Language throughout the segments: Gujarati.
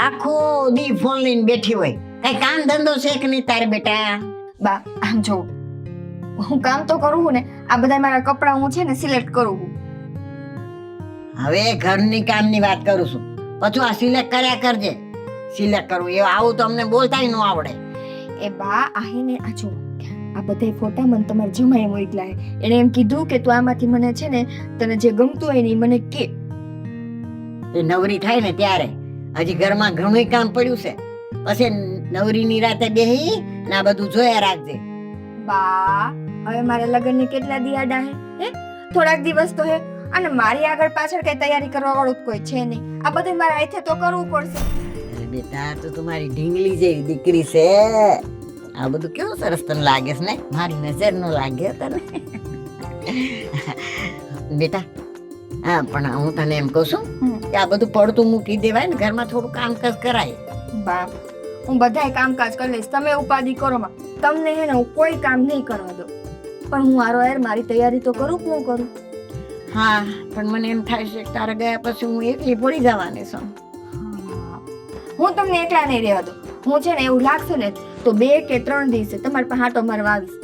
આખો દી ફોન લઈને બેઠી હોય, કઈ કામ ધંધો છે કે નહીં તારે બેટા? બા આમ જો હું કામ તો કરું છું ને, આ બધા મારા કપડા હું છે ને સિલેક્ટ કરું છું. હવે ઘરની કામની વાત કરું છું, પછી આ સિલેક્ટ કર્યા કરજે. સિલેક્ટ કરવું એ આવું તો અમને બોલતાય ન આવડે. એ બા આહીને આ જો આ બધા ફોટા મને તમારા જમાઈ મોકલા હે. એણે એમ કીધું કે તું આમાંથી મને છે ને તને જે ગમતું હોય ને ઈ મને કે. એ નવરી થાય ને ત્યારે, હજી ઘરમાં ઘણું કામ પડ્યું છે, પછી નવરીની રાતે બેહી ને આ બધું જોયા રાખજે. બા હવે મારા લગ્નને કેટલા દી આડા હે? થોડાક દિવસ તો હે, અને મારી આગળ પાછળ કઈ તૈયારી કરવા વાળું કોઈ છે નહીં. આ બધું મારા હાથે તો કરવું પડશે. અરે બેટા, તો તમારી ઢીંગલી જેવી દીકરી છે. આ બધું કેવું સરસ તને લાગે છે ને? મારી નજર નો લાગે તને બેટા. હા, પણ હું તને એમ કહું છું કે આ બધું પડતું મૂકી દેવાય ને, ઘરમાં થોડું કામકાજ કરાય. બા હું બધાય કામકાજ કરી લઈશ, તમે ઉપાધિ કરો માં. તમને હે ને હું કોઈ કામ નહીં કરવા દઉં, પણ હું હારો યાર મારી તૈયારી તો કરું. હું કરું. હા, પણ મને એમ થાય છે કે તારા ગયા પછી હું એકલી પડી જવાની છું. હું તમને એકલા નહીં રહેવા દઉં. હું છે ને એવું લાગશે ને તો 2 કે 3 દિવસે તમારા પાસે હાટો મારવા આવીશ.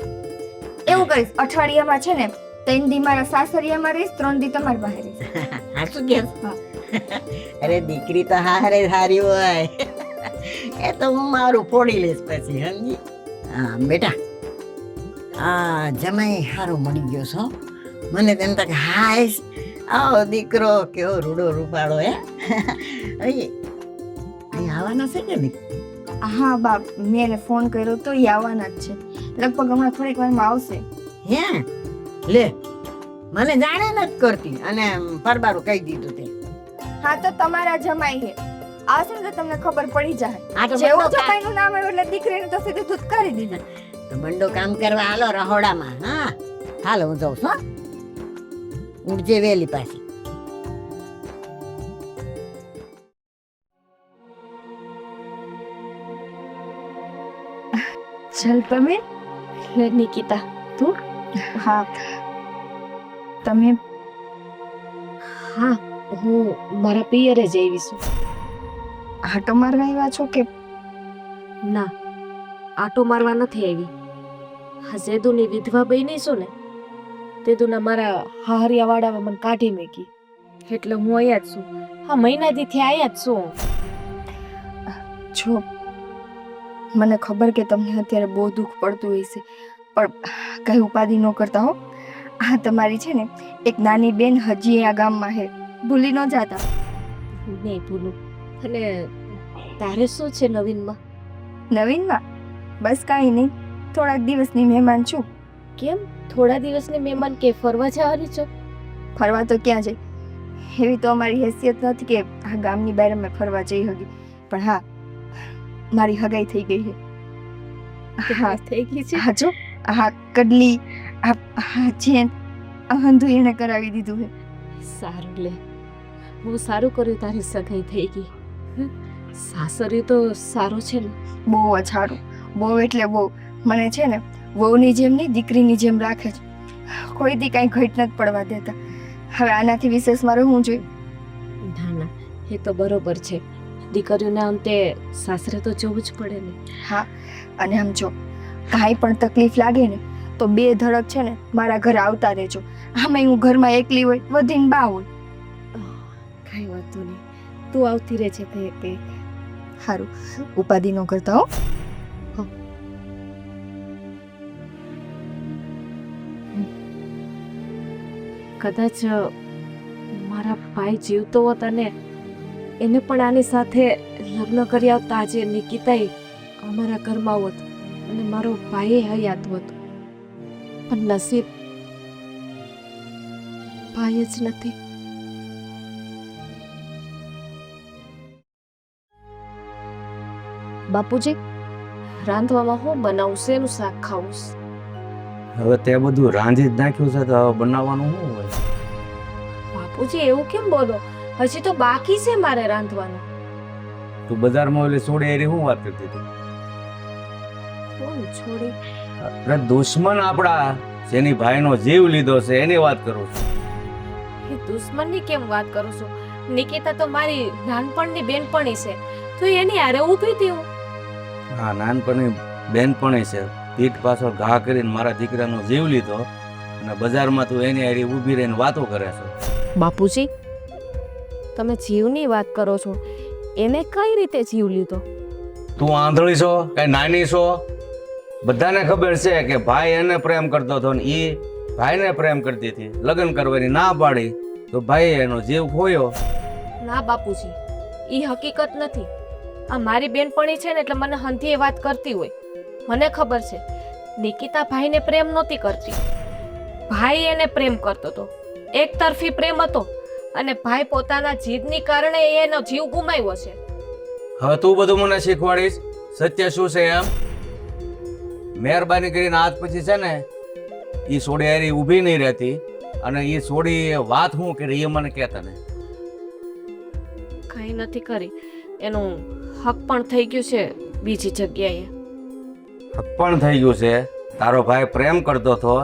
એવું કરીશ, અઠવાડિયામાં છે ને 3 દી મારા સાસરિયામાં રહીશ, 3 દી તમારી પાસે રહીશ. હા, શું કે? અરે દીકરી તો હારે સારી હોય એ તો હું મારું ફોડી લઈશ પછી, સમજી? હા બેટા, આ જમાઈ હારો મળી ગયો છો. મને તેમ તક હાઈસ આવો દીકરો કેવો રૂડો રૂપાળો હે. અહીં આવવાના છે કે નહીં? હા બાપ, મેં એને ફોન કર્યો તો એ આવવાના જ છે. લગભગ હમણાં થોડીક વારમાં આવશે. હે લે, મને જાણે નથી કરતી અને પરબારું કહી દીધું તે. હા તો તમારા જમાઈ હે, આવશે ને તો તમને ખબર પડી જાય. આ તો જેવું બંડો જમાઈનું નામ આવ્યું એટલે દીકરીને તો સીધી ધૂતકારી દીધી. તો બંડો કામ કરવા હાલો રહોડામાં. હા હાલો, હું જાઉં છું. ઉઠજે વેલી પાછી. ચલ તમે નિકિતા તું. હા તમે? હા, હું મારા પિયરે જ આવી છું. આટો મારવા આવ્યા છો કે? ના, આટો મારવા નથી આવી. હા, સેદુની વિધવા બની છું ને, તેદુના મારા હાહરિયાવાળામાં મને કાઢી મૂકી, એટલે હું અહીંયા જ છું. હા, મહિનાથી અહીંયા જ છું. જો મને ખબર કે તમને અત્યારે બહુ દુઃખ પડતું હોય છે, પણ કઈ ઉપાધિ ન કરતા હો. આ તમારી છે ને એક નાની બેન હજી આ ગામમાં છે, ભૂલી ન જાતા. નહીં ભૂલું. અને તારે શું છે નવીનમાં? નવીનમાં બસ કાંઈ નહીં, થોડાક દિવસની મહેમાન છું. કેમ થોડા દિવસની મહેમાન કે ફરવા જવાની છો? ફરવા તો ક્યાં જઈ, એવી તો અમારી હેસિયત નથી કે આ ગામની બહાર અમે ફરવા જઈ હકી. પણ હા, મારી હગાઈ થઈ ગઈ છે. હા થઈ ગઈ છે. હા જો, હા કડલી, હા જેન હંધુ એને કરાવી દીધું છે. સારું લે, બહુ સારું કર્યું તારી સગાઈ થઈ ગઈ. સાસરી તો સારું છે ને? બહુ જ સારું, બહુ એટલે બહુ. મને છે ને વહુની જેમ નહીં દીકરીની જેમ રાખે છે, કોઈ દી કાંઈ ઘટ નથી પડવા દેતા. હવે આનાથી વિશેષ મારે હું જોઈ? ના ના, એ તો બરોબર છે. દીકરીઓને અંતે સાસરે તો જવું જ પડે ને. હા, અને આમ જો કાંઈ પણ તકલીફ લાગે ને તો 2 ધડક છે ને મારા ઘરે આવતા રહેજો. આમાં હું ઘરમાં એકલી હોય, વધીને બા હોય. કાંઈ વાંધો નહીં, તું આવતી રહેજે તે. સારું, ઉપાધિ ન કરતા હો. કદાચ મારા ભાઈ જીવતો હોત અને એને પણ આની સાથે લગ્ન કરી આવતા આજે નિકિતાએ અમારા ઘરમાં હોત અને મારો ભાઈ હયાત હોત, પણ નસીબ ભાઈ જ નથી. બાપુજી, રાંધવામાં હું બનાવું? શેનું શાક ખાવું? હવે તે બધું રાંધી જ નાખ્યું છે તો હવે બનાવવાનું શું હોય? બાપુજી એવું કેમ બોલો? હજી તો બાકી છે મારે રાંધવાનું. તું બજારમાં ઓલી સોડી એરી શું વાત કરતી હતી? કોણ છોડી? અરે દુશ્મન આપણા જેની ભાઈનો જીવ લીધો છે એની વાત કરું છું. એ દુશ્મનની કેમ વાત કરો છો? નિકિતા તો મારી નાનપણની બેનપણી છે, તો એની હારે ઊભી હતી હું. હા, નાનપણની બેનપણી છે, પીઠ પાછળ ઘા કરીને મારા દીકરાનો જીવ લીધો અને બજારમાં તું એની હારી ઊભી રહીને વાતો કરે છે. બાપુજી, તમે જીવની વાત કરો છો, એને કઈ રીતે જીવ લીધો? તું આંધળી છો કઈ નાની છો? બધાને ખબર છે કે ભાઈ એને પ્રેમ કરતો હતો ને એ ભાઈને પ્રેમ કરતી હતી. લગ્ન કરવાની ના પાડી તો ભાઈ એનો જીવ ખોયો. ના બાપુજી, એ હકીકત નથી. આ મારી બેનપણી છે ને એટલે મને હંધી એ વાત કરતી હોય. મને ખબર છે નિકિતા ભાઈને પ્રેમ નહોતી કરતી, ભાઈ એને પ્રેમ કરતો હતો. એક તરફી પ્રેમ હતો અને ભાઈ પોતાના જીદની કારણે એનો જીવ ગુમાવ્યો છે. હવે તું બધું મને શીખવાડીશ સત્ય શું છે એમ? મહેરબાની કરીને આજ પછી છે ને એ સોડી હારી ઊભી નહીં રહેતી અને એ સોડી વાત શું કરી એ મને કહેતા ને. કઈ નથી કરી, એનું હક પણ થઈ ગયું છે બીજી જગ્યાએ. હક પણ થઈ ગયું છે. તારો ભાઈ પ્રેમ કરતો હતો,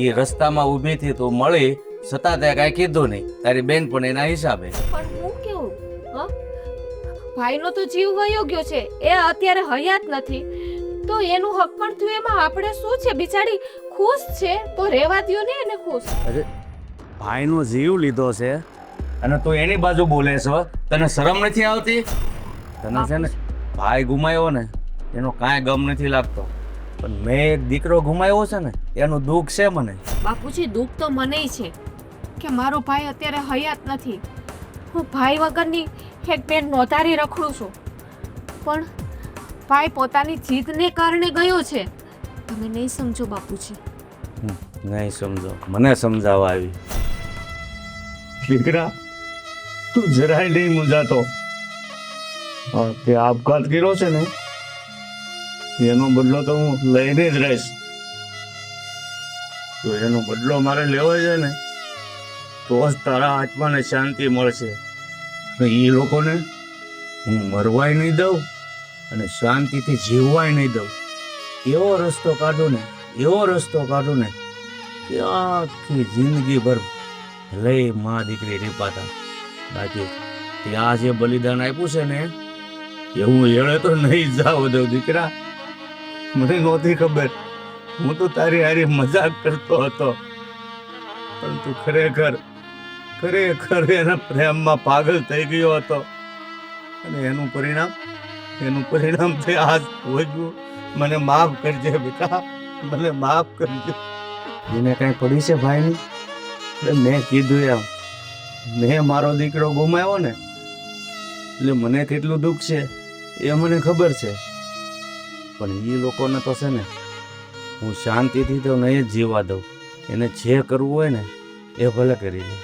એ રસ્તામાં ઊભી થી તું મળી છતાં તે કાંઈ કીધું નહીં તારી બેન પણ એના હિસાબે. પણ હું કેવું, હ? ભાઈનો તો જીવ વયો ગયો છે, એ અત્યારે હયાત નથી, તો એનું હક પણ થયું. એમાં આપણે શું છે? બિચારી ખુશ છે તો રહેવા દ્યો ને એને ખુશ. અરે ભાઈનો જીવ લીધો છે અને તું એની બાજુ બોલે છો, તને શરમ નથી આવતી? તને છે ને ભાઈ ગુમાયો ને એનો કાંઈ ગમ નથી લાગતો, પણ મેં એક દીકરો ગુમાયો છે ને એનું દુઃખ છે મને. બાપુજી, દુઃખ તો મનેય છે કે મારો ભાઈ અત્યારે હયાત નથી. હું ભાઈ વગરની એક બેન નોતારી રખડું છું, પણ ભાઈ પોતાની જીદને કારણે ગયો છે. તમે નહીં સમજો બાપુજી. નહીં સમજો, મને સમજાવવા આવી. દીકરા, તું જરાય નહીં મૂંઝાતો. તે આપઘાત કર્યો છે ને એનો બદલો તો હું લઈને જ રહીશ. તો એનો બદલો મારે લેવો છે ને તો જ તારા આત્માને શાંતિ મળશે. એ લોકોને હું મરવાય નહીં દઉં અને શાંતિથી જીવવાય નહીં દઉં. એવો રસ્તો કાઢું ને કે આખી જિંદગીભર લઈ માં દીકરી રીપાતા. બાકી ત્યાં જે બલિદાન આપ્યું છે ને એ હું એળે તો નહીં જાવ દઉં. દીકરા, મને નહોતી ખબર, હું તો તારી હારી મજાક કરતો હતો, પરંતુ ખરેખર એના પ્રેમમાં પાગલ થઈ ગયો હતો અને એનું પરિણામ તે આજ ભોગવ્યું. મને માફ કરજે બેટા, મને માફ કરજે. એને કઈ પડી છે ભાઈની? મેં કીધું એમ, મેં મારો દીકરો ગુમાવ્યો ને એટલે મને કેટલું દુઃખ છે એ મને ખબર છે. પણ એ લોકોને તો છે ને હું શાંતિથી તો નહીં જ જીવવા દઉં. એને જે કરવું હોય ને એ ભલે કરી લે.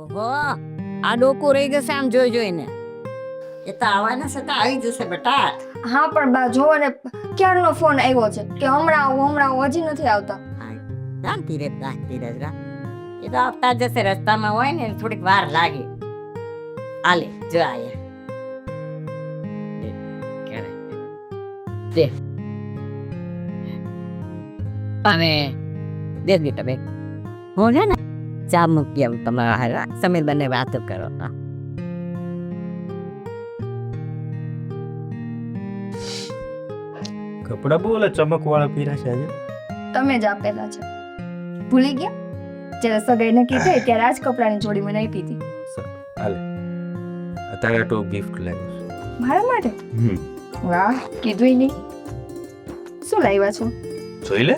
ઓહો, આ ડોકું રહી જશે આમ જોઈને. એ તો આવવાના છતાં આવી જશે બેટા. હા પણ બા જોવો ને, ક્યારનો ફોન આવ્યો છે કે હમણાં આવું હજી નથી આવતા. ધીરે એ તો આવતા જશે. રસ્તામાં હોય ને થોડીક વાર લાગે. આલે જો આયા દે અને દે બેટા બે. હું છે ને ચા મૂકી આવું તમારા હારા. સમીર બંને વાતો કરો. કપડા બહુ ઓલા ચમકવાળા પીરા છે આજે. તમે જ આપેલા છે, ભૂલી ગયા? જ્યારે સગાઈ નક્કી થઈ ત્યારે આ જ કપડાની જોડી મને આપી હતી. હાલે અત્યારે તો ગિફ્ટ લાવ્યો. મારા માટે? વાહ, કીધું નહીં. શું લાવ્યા છો? જોઈ લે.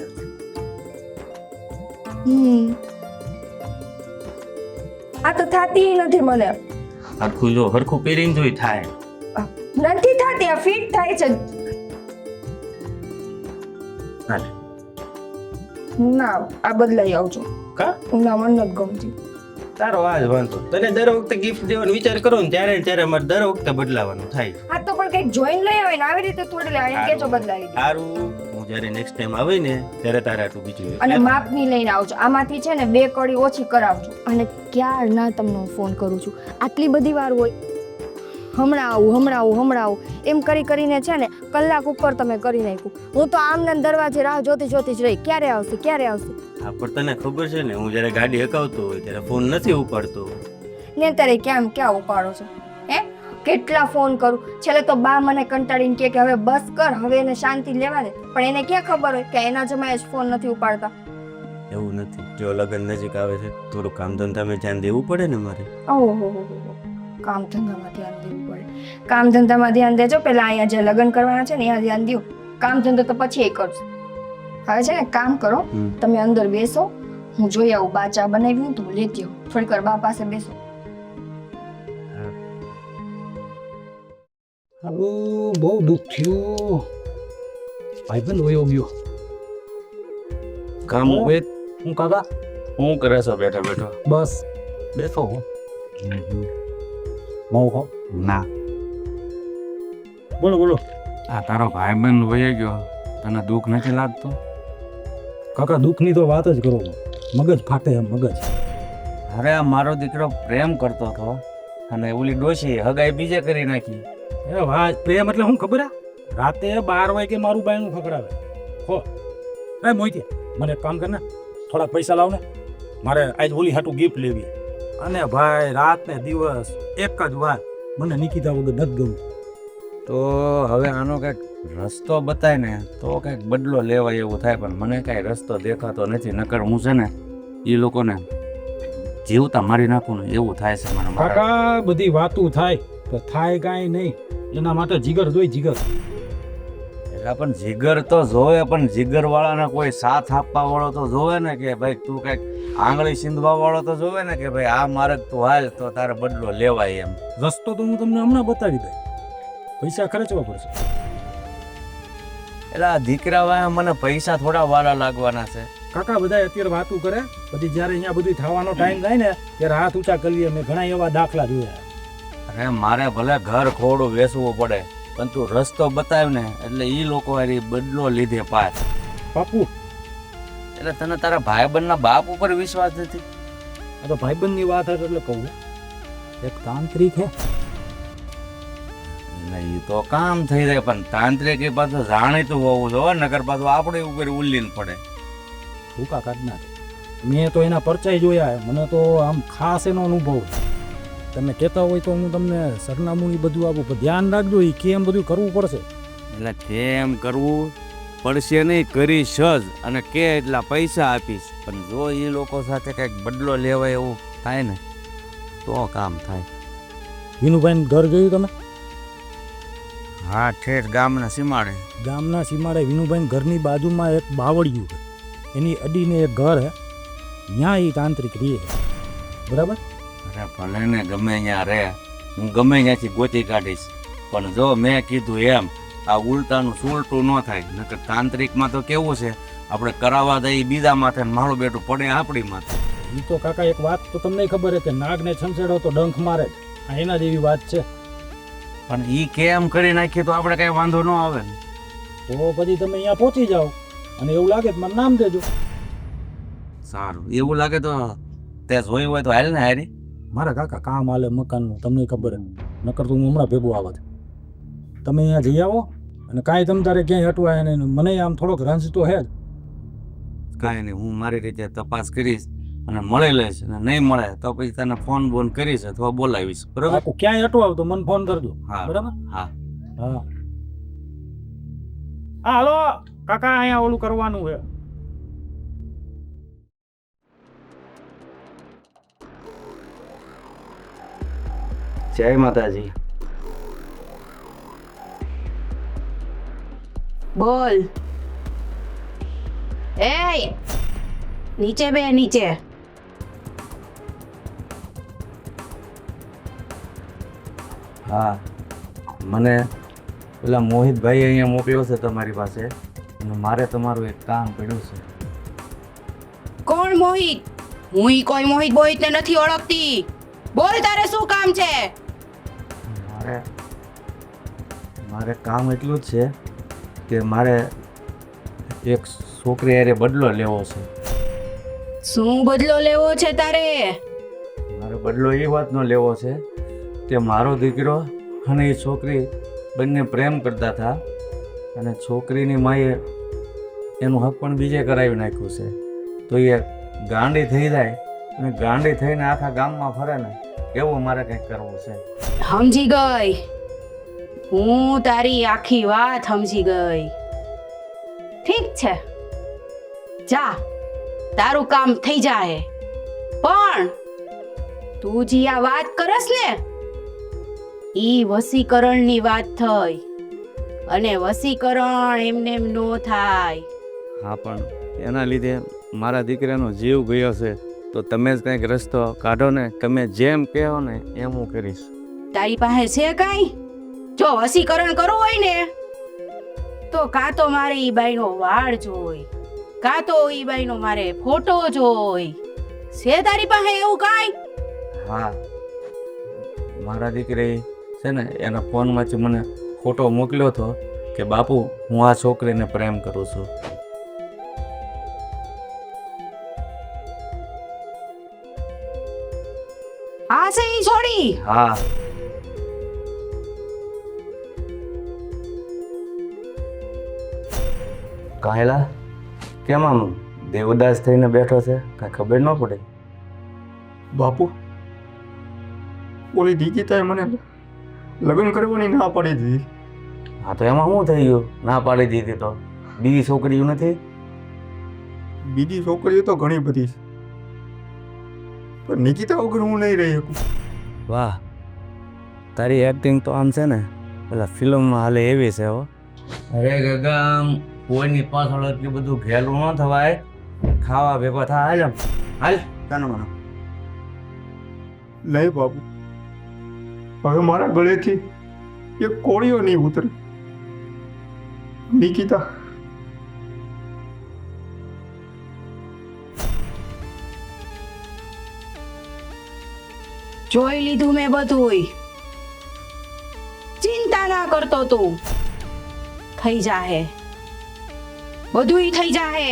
આ તો થાતી નથી મને. આખું જો હરખું પહેરીને જોઈ થાય. નથી થાતી, આ ફિટ થાય છે. હાલે. ના, આ બદલાઈ આવજો. કા? ના, મને નથી ગમતી. તારો આ જ વાંધો. તને દર વખતે ગિફ્ટ દેવાનો વિચાર કરો ને ત્યારે અમારે દર વખતે બદલાવાનું થાય. હા તો પણ કંઈક જોઈને લઈ આવે ને આવી રીતે થોડી લાવે કે જો બદલાવી દે. સારું, હું જ્યારે નેક્સ્ટ ટાઈમ આવે ને ત્યારે તારે આટલું બીજું અને માપની લઈને આવજો. આમાંથી છે ને 2 કડી ઓછી કરાવજો. અને ક્યારના તમને હું ફોન કરું છું, આટલી બધી વાર હોય? હમણાં આવું એમ કરીને છે ને કલાક ઉપર તમે કરી નાખ્યું. હું તો આમને દરવાજે રાહ જોતી જ રહી, ક્યારે આવશે. હા પણ તને ખબર છે ને હું જ્યારે ગાડી હકાવતો હોય ત્યારે ફોન નથી ઉપાડતો. ને તારે ક્યાં ઉપાડો છો હે? કેટલા ફોન કરું, છેલ્લે તો બા મને કંટાળીને કહે કે હવે બસ કર, હવે એને શાંતિ લેવા દે. પણ એને ક્યાં ખબર હોય કે એના જમાએ જ ફોન નથી ઉપાડતા. એવું નથી, જો લગ્ન નજીક આવે છે થોડું કામ ધંધામાં ધ્યાન દેવું પડે ને મારે. ઓહો, કામ ધંધામાં ધ્યાન દેવું પડે. કામ ધંધામાં ધ્યાન દેજો, પેલા અહીંયા જે લગ્ન કરવાના છે ને અહીંયા ધ્યાન દો. કામ ધંધો તો પછી એ કરજો. હવે છે ને કામ કરો, તમે અંદર બેસો, હું જોઈ આવું બા ચા બનાવ્યું તો હું લેતી આવું. થોડીક વાર બા પાસે બેસો. બહુ દુઃખ થયું. ભાઈબંધ વયો ગયો. કામ હોય હું કાકા હું કરે છો બેઠા બેઠો? બસ બેસો હું. હો ના, બોલો. આ તારો ભાઈબંધ વહી ગયો, તને દુઃખ નથી લાગતું? કાકા દુઃખની તો વાત જ કરો, મગજ ફાટે એમ મગજ. અરે આ મારો દીકરો પ્રેમ કરતો હતો અને ઓલી ડોશી હગાઈ બીજે કરી નાખી. એ વાહ, પ્રેમ એટલે શું ખબર હે? રાતે 12 વાગે મારું બાયણું ખકડાવે. હો એ મોઈતી, મને એક કામ કર ને, થોડા પૈસા લાવ ને, મારે આજ ઓલી હાટું ગિફ્ટ લેવી. અને ભાઈ રાત ને દિવસ એક જ વાત, મને નિકિતા વગર નથી ગમતું. તો હવે આનો કંઈક રસ્તો બતાય ને તો કંઈક બદલો લેવાય એવું થાય, પણ મને કાંઈ રસ્તો દેખાતો નથી. નકર હું છે ને એ લોકોને જીવતા મારી નાખું ને એવું થાય છે મને. કાકા બધી વાતું થાય તો થાય કાંઈ નહીં, એના માટે જીગર જોઈ, જીગર. એટલે પણ જીગર તો જોવે, પણ જીગર વાળાને કોઈ સાથ આપવા વાળો તો જોવે ને, કે ભાઈ તું કંઈક આંગળી સીંધવા વાળો તો જોવે ને, કે ભાઈ આ માર્ગ તું હાલ તો તારે બદલો લેવાય એમ. રસ્તો તો હું તમને હમણાં બતાવી દઉં, પૈસા ખર્ચવા પડશે. એટલે આ દીકરા વાળા મને પૈસા થોડા વાળા લાગવાના છે. કાકા બધા અત્યારે વાતું કરે, પછી જ્યારે અહીંયા બધું થવાનો ટાઈમ થાય ને ત્યારે હાથ ઊંચા કરીએ. મેં ઘણા એવા દાખલા જોયા. અરે મારે ભલે ઘર ખોડું વેચવું પડે, પણ તું રસ્તો બતાવ ને એટલે એ લોકો હારી બદલો લીધે પાર. પાપુ, એટલે તને તારા ભાઈબંધના બાપ ઉપર વિશ્વાસ નથી? આ તો ભાઈબંધની વાત હતી એટલે કહું, એક તાંત્રિક હે. નહીં તો કામ થઈ જાય, પણ તાંત્રિક એ પાછું જાણીતું હોવું જોઈએ, નકર પાછું આપણે ઉપર ઉલ્લીન પડે. ભૂકા કાઢના મેં તો એના પરચાઈ જોયા, મને તો આમ ખાસ એનો અનુભવ. તમે કહેતા હોય તો હું તમને સરનામું એ બધું આપું, પણ ધ્યાન રાખજો એ કેમ બધું કરવું પડશે. એટલે કેમ કરવું પડશે નહીં, કરીશ જ, અને કે એટલા પૈસા આપીશ. પણ જો એ લોકો સાથે કંઈક બદલો લેવાય એવું થાય ને તો કામ થાય. વિનુભાઈ ઘર જોયું તમે? હા, ઠેઠ ગામના સીમાડે. ગામના સીમાડે વિનુભાઈ ઘરની બાજુમાં એક બાવળિયું છે, એની અડીને એક ઘર હે, ત્યાં એ તાંત્રિક રહે છે. બરાબર? અરે ભલે ને ગમે ત્યાં રહે, હું ગમે ત્યાંથી ગોતી કાઢીશ, પણ જો મેં કીધું એમ આ ઉલટાનું સુલટું ન થાય. નકર તાંત્રિકમાં તો કેવું છે, આપણે કરાવવા દઈએ બીજા માથે, મારું બેટું પડે આપણી માથે. એ તો કાકા એક વાત તો તમને ખબર છે કે નાગને છંછેડો તો ડંખ મારે જ, આ એના જેવી વાત છે. પણ ઈ કેમ કરી નાખીએ તો આપણે કઈ વાંધો ન આવે ને. તો પછી તમે અહીંયા પહોંચી જાઓ અને એવું લાગે તો મને નામ દેજો. સારું, એવું લાગે તો તે જોયું હોય તો હાલ ને હારી. મારા કાકા કામ હાલે મકાનનું, તમને ખબર જ, નકર તો હું હમણાં ભેગું આવત. તમે અહીંયા જઈ આવો અને કાંઈ તમ તારે ક્યાંય હટવાય નહીં, મને આમ થોડોક રંજ તો હે જ. કાંઈ નહીં, હું મારી રીતે તપાસ કરીશ અને મળી લઈશ, અને નહીં મળે તો પછી તને ફોન બોન કરીશ અથવા બોલાવીશ. બરાબર? બાપુ ક્યાંય હટવાવ તો મને ફોન કરજો. હા બરાબર? હા. હા હાલો કાકા, અહીંયા ઓલું કરવાનું છે. જય માતાજી. બોલ. એ નીચે બે, નીચે. હા, મને પેલા મોહિતભાઈ અહીંયા મોકલ્યો છે તમારી પાસે, અને મારે તમારું એક કામ પડ્યું છે. કોણ મોહિત? હું ઈ કોઈ મોહિત બોહિતને નથી ઓળખતી. બોલ, તારે શું કામ છે? મારે કામ એટલું જ છે કે મારે એક છોકરી હારે બદલો લેવો છે. શું બદલો લેવો છે તારે? મારે બદલો એ વાતનો લેવો છે કે મારો દીકરો અને એ છોકરી બંને પ્રેમ કરતા હતા અને છોકરીની માએ એનું હક પણ બીજે કરાવી નાખ્યું છે. તો એ ગાંડી થઈ જાય અને ગાંડી થઈને આખા ગામમાં ફરે ને એવું મારે કંઈક કરવું છે. સમજી ગઈ, હું તારી આખી વાત સમજી ગઈ. ઠીક છે, જા, તારું કામ થઈ જાય. પણ તું જે આ વાત કરસ ને, ઈ વસીકરણની વાત થઈ, અને વસીકરણ એમને એમ નો થાય. હા, પણ એના લીધે મારા દીકરાનો જીવ ગયો છે. તો તમે જ કંઈક રસ્તો કાઢો ને. તમે જેમ કહો ને એમ હું કરીશ. તારી પાસે છે કાંઈ? જો વસીકરણ કરવું હોય ને તો કાં તો મારે ઈ બાઈનો વાળ જોઈ, કાં તો ઈ બાઈનો મારે ફોટો જોઈ. છે તારી પાસે એવું કાંઈ? હા, મારા દીકરી છે ને એના ફોનમાંથી મને ફોટો મોકલ્યો હતો કે બાપુ હું આ છોકરીને પ્રેમ કરું છું. હા છે ઈ છોડી. હા, કાહેલા કેમ આમ દેવદાસ થઈને બેઠો છે? કાંઈ ખબર ન પડે? બાપુ, ઓલી દીકીતાએ મને લગ્ન કરવાની ના પાડી દીધી. હા, તો એમાં શું થઈ ગયું? ના પાડી દીધી તો બીજી છોકરીઓ નથી? બીજી છોકરીઓ તો ઘણી બધી છે, પણ નિકિતા વગર હું નહીં રહી શકું. વાહ, તારી એક્ટિંગ તો આમ છે ને પેલા ફિલ્મમાં હાલે એવી છે હો. અરે ગગા, કોઈની પાછળ એટલું બધું ઘેલું ન થવાય. ખાવા ભેગો થા. હાલ હાલ. કાના નહીં બાપુ, હવે મારા ગળેથી એક કોળીઓ નહીં ઉતરે. નિકિતા, જોઈ લીધું મેં બધુંય. ચિંતા ના કરતો તું, થઈ જાહે, બધુંય થઈ જાહે,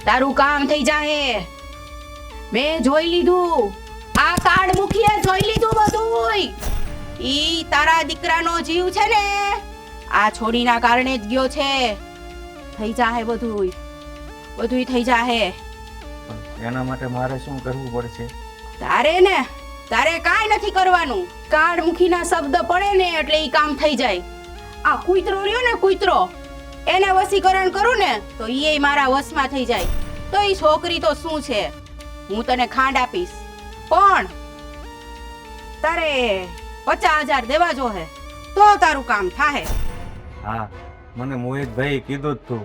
તારું કામ થઈ જાહે. મેં જોઈ લીધું, આ કાર્ડ મૂકીએ જોઈ લીધું બધુંય. ઈ તારા દીકરાનો જીવ છે ને આ છોડીના કારણે જ ગયો છે. થઈ જાહે બધુંય, બધુંય થઈ જાહે. એના માટે મારે શું કરવું પડશે? તારે કાંઈ નથી કરવાનું. કાર્ડ મૂકીના શબ્દ પડે ને એટલે ઈ કામ થઈ જાય. આ કૂતરો રહ્યો ને, કૂતરો, એને વસીકરણ કરું ને તો ઈ મારા વશમાં થઈ જાય. તો ઈ છોકરી તો શું છે, હું તને ખાંડ આપીશ, પણ તારે 50,000 દેવા જોહે તો તારું કામ થાહે. હા, મને મોહિતભાઈ કીધું જ તું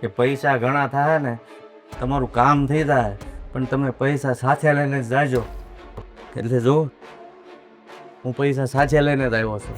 કે પૈસા ઘણા થાય ને તમારું કામ થઈ જાય, પણ તમે પૈસા સાથે લઈને જ જાજો. એટલે જો હું પૈસા સાથે લઈને જ આવ્યો છું.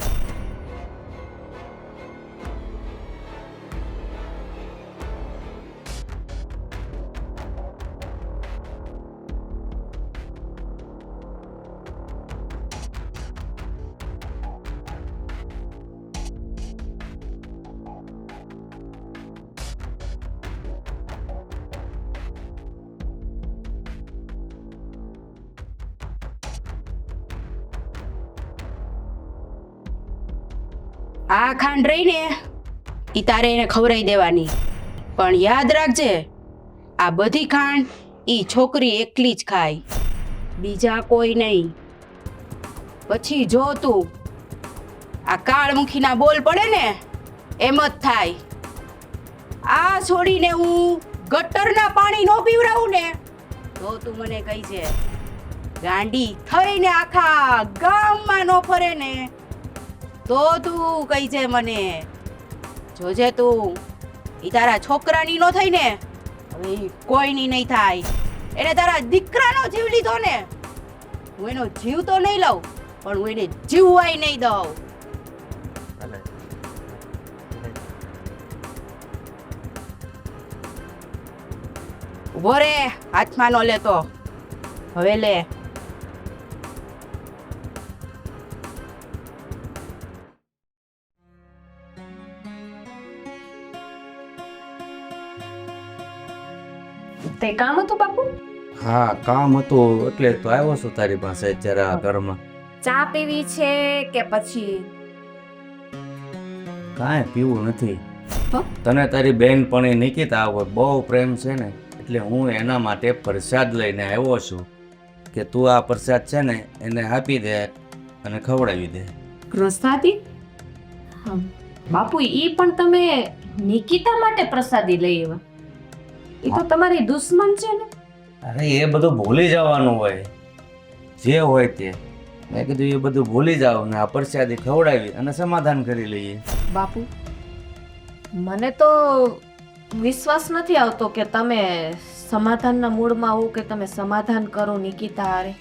આ ખાંડ રહી ને ઈ તારે એને ખવડાવી દેવાની, પણ યાદ રાખજે આ બધી ખાંડ ઈ છોકરી એકલી જ ખાય, બીજા કોઈ નહીં. પછી જો તું આ કાળમુખીના બોલ પડે ને એમ જ થાય. આ છોડીને હું ગટરના પાણી નો પીવડાવું ને તો તું મને કહીજે. ગાંડી થઈને આખા ગામમાં નો ફરે ને તો તું કહીજે મને. જોજે તું, ઈ તારા છોકરાની નો થઈ ને હવે ઈ કોઈની નહીં થાય. એને તારા દીકરાનો જીવ લીધો ને, હું એનો જીવ તો નહીં લઉં, પણ હું એને જીવવાય નહીં દઉં. ઉભો રે, હાથમાં નો લેતો, હવે લે. તે કામ હતું બાપુ? હા, કામ હતું એટલે તો આવ્યો છું તારી પાસે જરા ઘરમાં. ચા પીવી છે કે પછી કાંઈ પીવું નથી. તો? તને તારી બેનપણી નિકિતા ઉપર બહુ પ્રેમ છે ને, એટલે હું એના માટે પ્રસાદ લઈને આવ્યો છું કે તું આ પ્રસાદ છે ને એને આપી દે અને ખવડાવી દે. પ્રસાદી? હમ. બાપુ ઈ પણ તમે નિકિતા માટે પ્રસાદી લઈ આવ્યા? એ તો તમારી દુશ્મન છે ને. અરે એ બધું ભૂલી જવાનું હોય, જે હોય તે. મેં કીધું એ બધું ભૂલી જાવ ને આ પ્રસાદી ખવડાવી અને સમાધાન કરી લઈએ. બાપુ મને તો વિશ્વાસ નથી આવતો કે તમે સમાધાનના મૂડમાં હો કે તમે સમાધાન કરો નિકિતા હારે.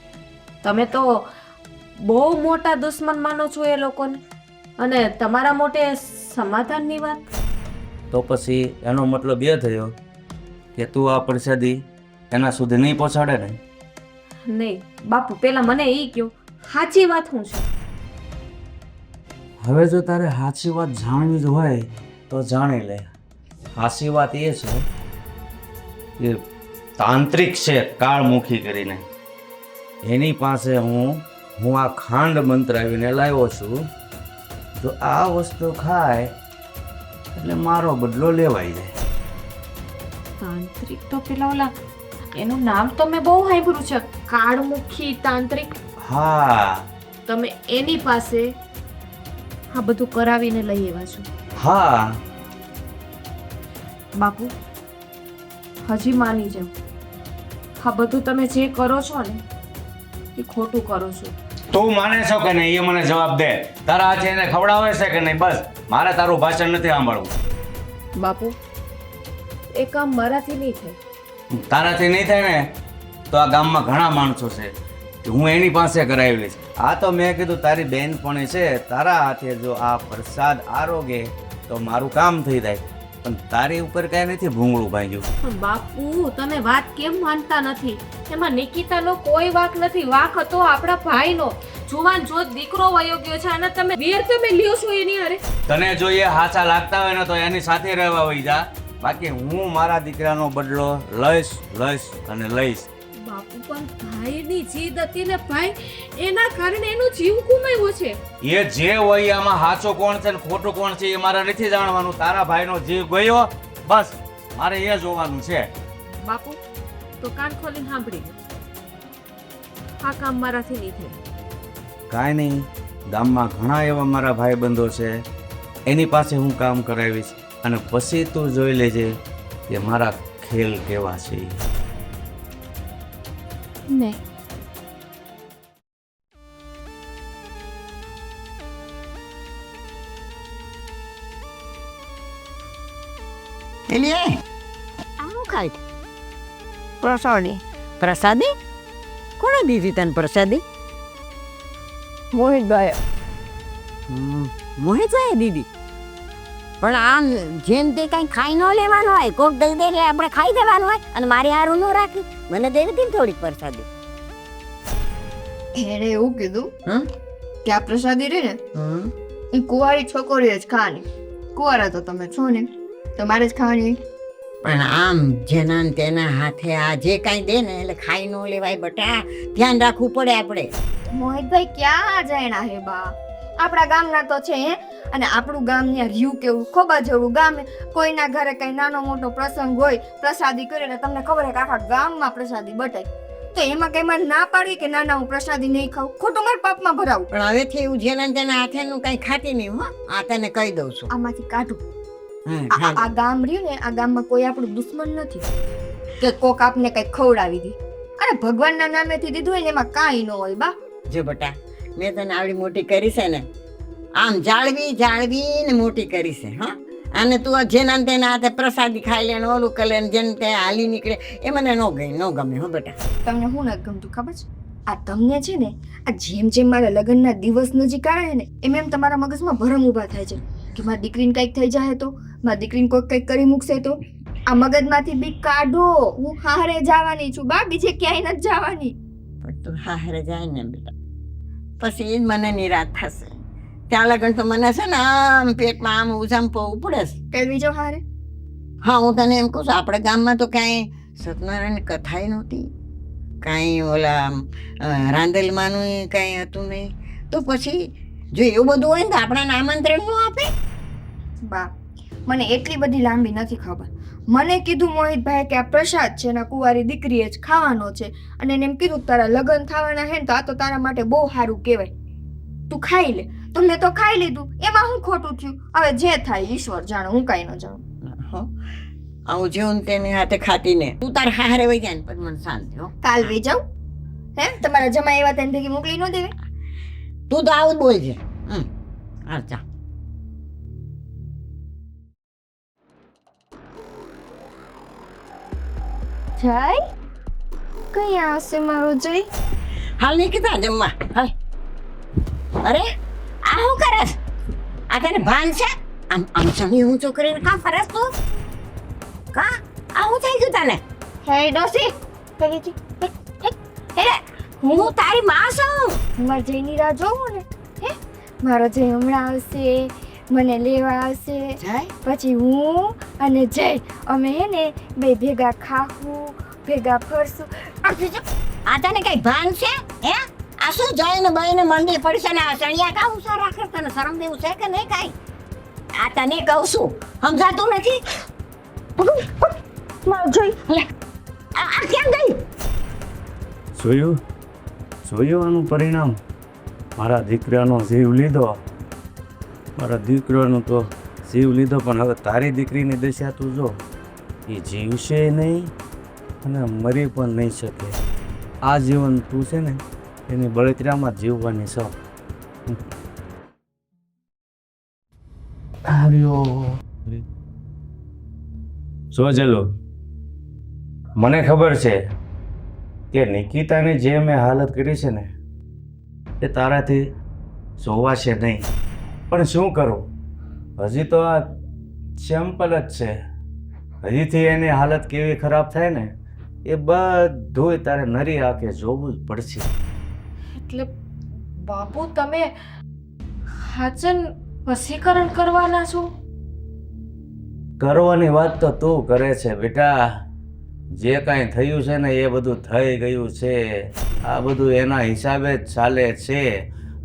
તમે તો બહુ મોટા દુશ્મન માનો છો એ લોકોને, અને તમારા મોટે સમાધાનની વાત. તો પછી એનો મતલબ એ થયો કે તું આ પ્રસાદી એના સુધી નહીં પહોંચાડે ને? નહીં બાપુ, પેલા મને એ કહો, સાચી વાત શું છે? હવે જો તારે સાચી વાત જાણવી જ હોય તો જાણી લે. સાચી વાત એ છે કે તાંત્રિક છે કાળમુખી કરીને, એની પાસે હું આ ખાંડ મંત્રાવીને લાવ્યો છું. જો આ વસ્તુ ખાય એટલે મારો બદલો લેવાઈ જાય. તાંત્રિક તો પેલા ઓલા એનું નામ તો મેં બહુ સાંભળ્યું છે, કાળમુખી તાંત્રિક. હા તમે એની પાસે આ બધું કરાવીને લઈ આવ્યા છો? હા. બાપુ હજી માની જાઓ, આ બધું તમે જે કરો છો ને એ ખોટું કરો છો. તું માને છો કે નહીં એ મને જવાબ દે. તારા હાથે એને ખવડાવે છે કે નહીં? બસ, મારે તારું ભાષણ નથી સાંભળવું. બાપુ એ કામ મારાથી નહીં થાય. તારાથી નહીં થાય ને તો આ ગામમાં ઘણા માણસો છે, હું એની પાસે કરાવીશ. આ તો મેં કીધું તારી બેનપણી છે, તારા હાથે જો આ પ્રસાદ આરોગે તો મારું કામ થઈ જાય. પણ તારી ઉપર કાંઈ નથી ભૂંગળું ભાંગ્યું. પણ બાપુ તમે વાત કેમ માનતા નથી? એમાં નિકિતાનો કોઈ વાંક નથી. વાંક હતો આપણા ભાઈનો. જુવાન જોત દીકરો વયો ગયો છે અને તમે વેર તમે લ્યો છો એની હારે. તને જો એ હાચા લાગતા હોય ને તો એની સાથે રહેવા વઈ જા. બાકી હું મારા દીકરાનો બદલો લઈશ અને લઈશ. બાપુ પણ ભાઈની જીદ હતી ને ભાઈ, એના કારણે એનો જીવ ગુમાવ્યો છે. એ જે હોય આમાં સાચો કોણ છે ને ખોટું કોણ છે એ મારે નથી જાણવાનું. તારા ભાઈનો જીવ ગયો, બસ મારે એ જોવાનું છે. બાપુ તો કાન ખોલીને સાંભળી લો, આ કામ મારાથી નહીં થાય. કાંઈ નહીં, ગામમાં ઘણા એવા મારા ભાઈબંધો છે, એની પાસે હું કામ કરાવીશ અને પછી તું જોઈ લેજે કે મારા ખેલ કેવા છે. નહીં એલી આવું ખાય પ્રસાદી? પ્રસાદી કોણે દીધી તને પ્રસાદી? મોહિતભાઈ મોહિતભાઈ દીદી. પણ આમ જેમ તે કઈ ખાઈ ન લેવાનું હોય, કોક દઈ દે એટલે આપણે ખાઈ દેવાનું હોય, અને મારી હારું ન રાખી મને દેવી હતી ને થોડીક પ્રસાદી. એણે એવું કીધું હમ? કે આ પ્રસાદી રહી ને એ કુંવારી છોકરીએ જ ખાવાની. કુંવારા તો તમે છો ને, તમારે જ ખાવાની. પણ આમ જેના ને તેના હાથે આ જે કાંઈ દે ને એટલે ખાઈ ન લેવાય બટા, ધ્યાન રાખવું પડે આપણે. મોહિતભાઈ ક્યાં જાણ્યા હે બા? આપણા ગામના તો છે હે, અને આપણું ગામ ત્યાં રહ્યું કેવું ખોબા જેવું ગામ. કોઈના ઘરે કઈ નાનો મોટો પ્રસંગ હોય, પ્રસાદી કરે ને તમને ખબર હે કે આખા ગામમાં પ્રસાદી બટાય, તો એમાં કઈ મારે ના પાડી કે ના ના હું પ્રસાદી નહીં ખાઉં, ખોટું મારા પાપમાં ભરાવું. પણ હવેથી એવું જેના ને તેના હાથેનું કઈ ખાતી નહીં હો, આ તને કહી દઉં છું. આમાંથી કાઢું. હા, આ આ ગામ રહ્યું ને, આ ગામમાં કોઈ આપણું દુશ્મન નથી કે કોક આપને કઈ ખવડાવી દે. અરે ભગવાનના નામેથી દીધું હોય ને એમાં કાંઈ ન હોય બા. જો બટા, મેં તને આવડી મોટી કરી છે ને, આમ જાળવી ને મોટી કરી છે. હા, અને તું જેના ને તેના હાથે પ્રસાદી ખાઈ લે ને ઓલું કરે ને જેને તે હાલી નીકળે, એ મને ન ગમે હો બેટા. તમને શું નથી ગમતું ખબર છે? આ તમને છે ને, આ જેમ જેમ મારા લગ્નના દિવસ નજીક આવે ને એમ એમ તમારા મગજમાં ભરમ ઊભા થાય છે કે મારી દીકરીને કંઈક થઈ જાય તો, મારી દીકરીને કોઈક કંઈક કરી મૂકશે તો. આ મગજમાંથી બીક કાઢો. હું હારે જવાની છું બા, બીજે ક્યાંય નથી જવાની. પણ તું હારે જાય ને બેટા, પછી એ જ મને નિરાશ થશે. ત્યાં લગન તો મને છે ને આમ પેટમાં આમ ઉજામ પડવું પડે છે. કઈ બીજો હારે? હા, હું તને એમ કહું છું, આપણે ગામમાં તો કાંઈ સત્યનારાયણ કથાય નહોતી, કાંઈ ઓલા રાંદલમાંનું કાંઈ હતું નહીં. તો પછી જો એવું બધું હોય ને તો આપણાને આમંત્રણ ન આપે? બા મને એટલી બધી લાંબી નથી ખબર. મને કીધું મોહિતભાઈ કે આ પ્રસાદ છે ને કુંવારી દીકરીએ જ ખાવાનો છે અને એને એમ કીધું કે તારા લગ્ન થવાના હે ને તો આ તો તારા માટે બહુ સારું કહેવાય, તું ખાઈ લે. તો મેં તો ખાઈ લીધું, એમાં હું ખોટું થયું? હવે જે થાય ઈશ્વર જાણે, હું કાંઈ ન જાણું. આવું જેવું તેને હાથે ખાતી ને તું તાર હારે વઈ જાય ને પછી મને શાંતિ હો. કાલ વે જાઉં હે? તમારા જમા એવા તેને ભેગી મોકલી ન દેવે? તું તો આવું જ બોલજે. હા ચા. જય કઈ આવશે મારો જય? હાલ નહીં કીધા જમવા. હાલ. અરે આ શું કરસ? આ તને ભાન છે? આમ આમ સમી હું છોકરીને કાં ફરસ તું? કા આ હું થઈ ગયું તને? હે ડોસી હું તારી માં છું. મારા જયની રાહ જોવું ને હે? મારો જય હમણાં આવશે, મને લેવા આવશે, જય પછી હું અને જય અમે હે ને બે ભેગા ખાવું, ભેગા ફરશું. આ તને કઈ ભાન છે હે? આ શું જઈને બઈને મંદિર પડશે ને આ ચણિયા કા ઉસા રાખે? તને શરમ દેવું છે કે નહીં કાઈ? આ તને કહું છું સમજાતું નથી? મારો જય આ ક્યાં ગઈ? જોયું આનું પરિણામ? મારા દીકરાનો જીવ લીધો, મારા દીકરાનો તો જીવ લીધો, પણ હવે તારી દીકરીની દશા તું જો. એ જીવશે નહીં અને મરી પણ નહીં શકે. આ જીવન તું છે ને એની બળતરામાં જીવવાની છો. સોજેલો, મને ખબર છે કે નિકિતાની જે મેં હાલત કરી છે ને એ તારાથી જોવાશે નહીં, પણ શું કરું, હજી તો આ સેમ્પલ જ છે. હજીથી એની હાલત કેવી ખરાબ થાય ને એ બધુંય તારે નરી આંખે જોવું જ પડશે. એટલે બાપુ તમે હાચન વશીકરણ કરવાના છો? કરવાની વાત તો તું કરે છે બેટા. જે કાંઈ થયું છે ને એ બધું થઈ ગયું છે. આ બધું એના હિસાબે જ ચાલે છે.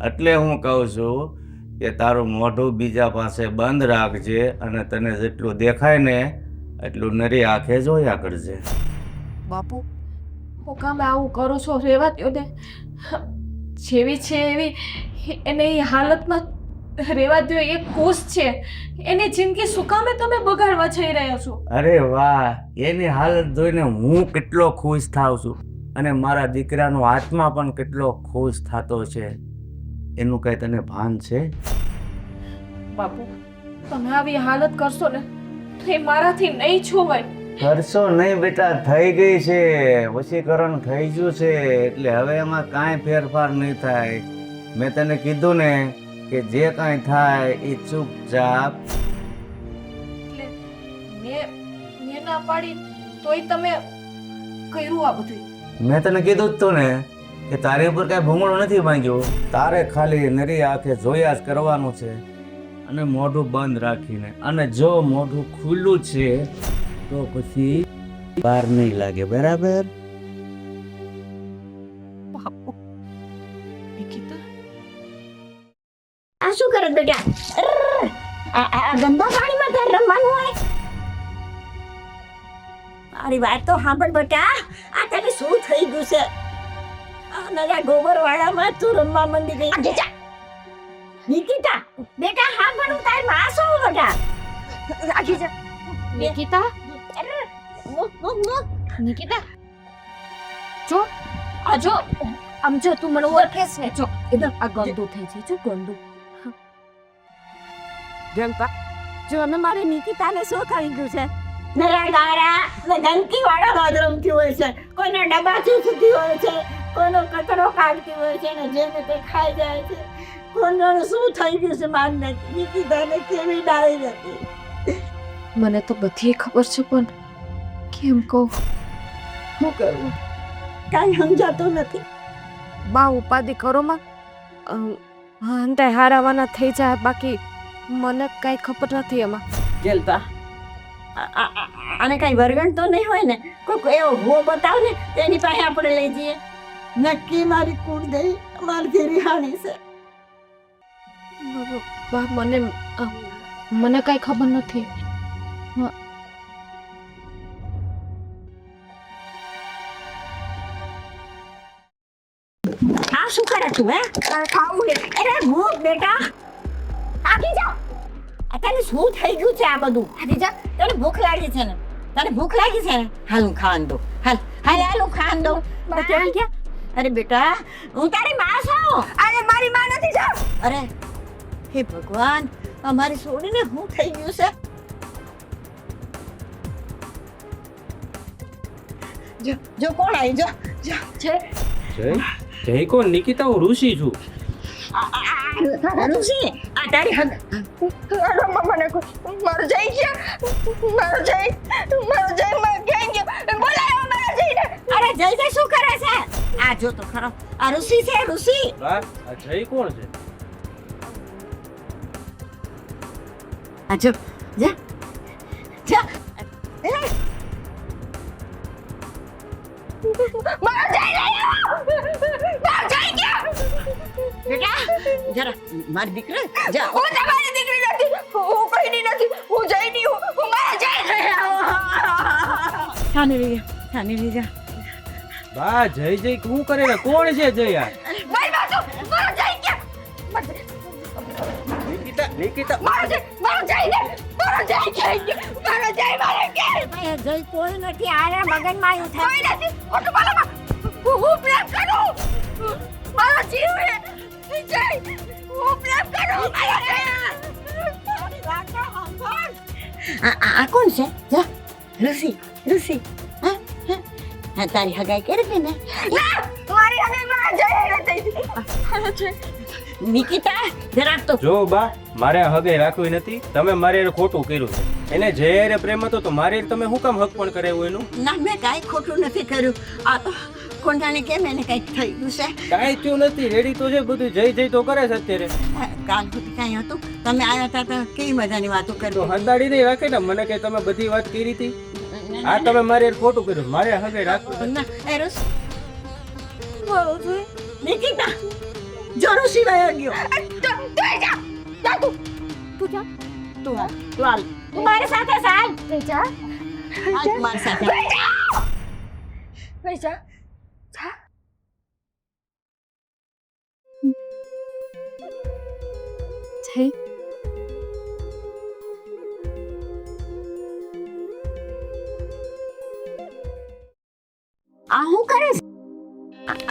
એટલે હું કહું છું કે તારું મોઢું બીજા પાસે બંધ રાખજે અને તને જેટલું દેખાય ને એટલું નરી આંખે જોયા કરજે. બાપુ હું કામ આવું કરો છો? રેવા દ્યો ને, જેવી છે એવી એને એ હાલતમાં રેવા દ્યો. એક ખુશ છે, એની જિંદગી શું કામે તમે બગાડવા જઈ રહ્યા છો? અરે વાહ, એની હાલત જોઈને હું કેટલો ખુશ થાવ છું અને મારા દીકરાનો આત્મા પણ કેટલો ખુશ થતો છે. એનું કઈ તને ભાન છે? બાપુ તમે આવી હાલત કરશો ને તો એ મારાથી નહીં છોવાય. કરશો નહીં બેટા, થઈ ગઈ છે, વશીકરણ થઈ ગયું છે, એટલે હવે એમાં કાંઈ ફેરફાર નહીં થાય. મેં તને કીધું ને કે જે કાંઈ થાય એ ચૂપચાપ. એટલે મેં ના પાડી તોય તમે કર્યું આ બધું? મેં તને કીધું જ તું ને કે તારી ઉપર કાંઈ ભૂંગળો નથી ભાંગ્યો. તારે ખાલી નરી આંખે જોયા જ કરવાનું છે અને મોઢું બંધ રાખીને. અને જો મોઢું ખુલ્લું છે તો પછી બહાર નહીં લાગે, બરાબર? બાપુ નિકિતા આ શું કરે બેટા? આ ગંદા પાણીમાં તારે રમવાનું હોય? મારી વાત તો સાંભળ બેટા. આ તને શું થઈ ગયું છે? નરા ગોબર વાળામાં તું રમવા મંડી ગઈ. નિકિતા બેટા સાંભળ, હું તારી માં છું બેટા. આગી જા. નિકિતા નિકિતા જો આ જો આમ જો તું મને ઓળખેસ ને? જો એકદમ આ ગંદુ થઈ છે, જો ગંદુ. જંપા જો અમે મારી નિકિતાને શું થઈ ગયું છે? નરા ગારા ને ગંદકી વાળા બાથરૂમ થી હોય છે, કોઈનો ડબ્બા ચૂસતી હોય છે, કોઈનો કચરો કાઢતી હોય છે ને જેને તે ખાઈ જાય છે. કોઈનું શું થઈ ગયું છે? માનને નિકિતાને કેવી ડાળી હતી? મને તો બધી ખબર છે પણ કેમ કહું? શું કરવું કાંઈ સમજાતું નથી. બા ઉપાધિ કરો માં, અંતે હારાવાના થઈ જાય, બાકી મને કઈ ખબર નથી એમાં. જલપા આને કઈ વરગણ તો નહીં હોય ને? કોઈ એવો ભૂ બતાવ ને તેની પાસે આપણે લઈ જઈએ. નક્કી મારી કુળ ગઈ, મારી રિહાણી છે. બા મને મને કાંઈ ખબર નથી. આ શું કરે તું હે ખાવું છે? અરે ભૂખ બેટા આગી જા. તને શું થઈ ગયું છે આ બધું? આગી જા. તને ભૂખ લાગી છે ને? તને ભૂખ લાગી છે ને? હાલ હું ખાન દો. હાલ હાલ હાલ હું ખાન દો. અરે બેટા હું તારી માં છું. અરે મારી માં નથી જા. અરે હે ભગવાન અમારી છોડીને શું થઈ ગયું છે? જો જો કોણ આવી જો જો છે જય કોણ? નિકિતા, હું ઋષિ છું. ઋષિ આ તારી હગ મને મારો જઈ ગયો. મારો જઈ માં ક્યાં ગયો? બોલાયો મારો જઈને. અરે જય જય શું કરે છે? આ જો તો ખરો આ ઋષિ છે ઋષિ. બા, આ જય કોણ છે? આ જો જા જા મારો જઈ ગયો. મારો જઈ ગયો. બેટા જરા મારી દીકરી જા. હું તમારી દીકરી નથી. હું કોઈની નથી. હું જઈની હું. હું મારા જઈ ગયો. થાને રહી જા. બા, જય જય શું કરે છે? કોણ છે જય? આ મારી બાજુ મારો જઈ ગયો. નિકિતા, મારો જઈ ગયો. મારો જઈ મારે કે જય કોઈ નથી આરા મગનમાં આવ્યું કોઈ નથી. ઓટોબાલામાં હું પ્રેમ કરું. મારો જીવ હે જય. હું પ્રેમ કરું. આ કોણ છે? જા ઋષિ હા તારી હગાઈ કરી છે ને? ના, મારી અને મારા જય નથી. નિકિતા જરાક તો જો બા, મારે હગે રાખવી નથી. તમે મારે હારે ખોટું કર્યું છે. એને જે હારે પ્રેમ હતો તો મારે હારે તમે શું કામ હક પણ કરાવ્યું એનું? ના મેં કાંઈ ખોટું નથી કર્યું. આ તો કોંઢાને કેમ એને કંઈક થઈ ગયું છે? કાંઈ થયું નથી. રેડી તો છે બધું. જય જય તો કરે છે અત્યારે. કાલ સુધી કાંઈ હતું? તમે આવ્યા હતા તો કેવી મજાની વાતો તો કરી. હદાડી નહીં રાખે ને. મને કઈ તમે બધી વાત કરી હતી. આ તમે મારે હારે ખોટું કર્યું. મારે હગે રાખવું. ના એ ઋષિ નિકિતા જો ઋષિ વયો ગયો. તું જા. જા તું. તું હાલ તું મારી સાથે ચાલ. જા. આજ મારી સાથે જા. જય આ હું કરે છે?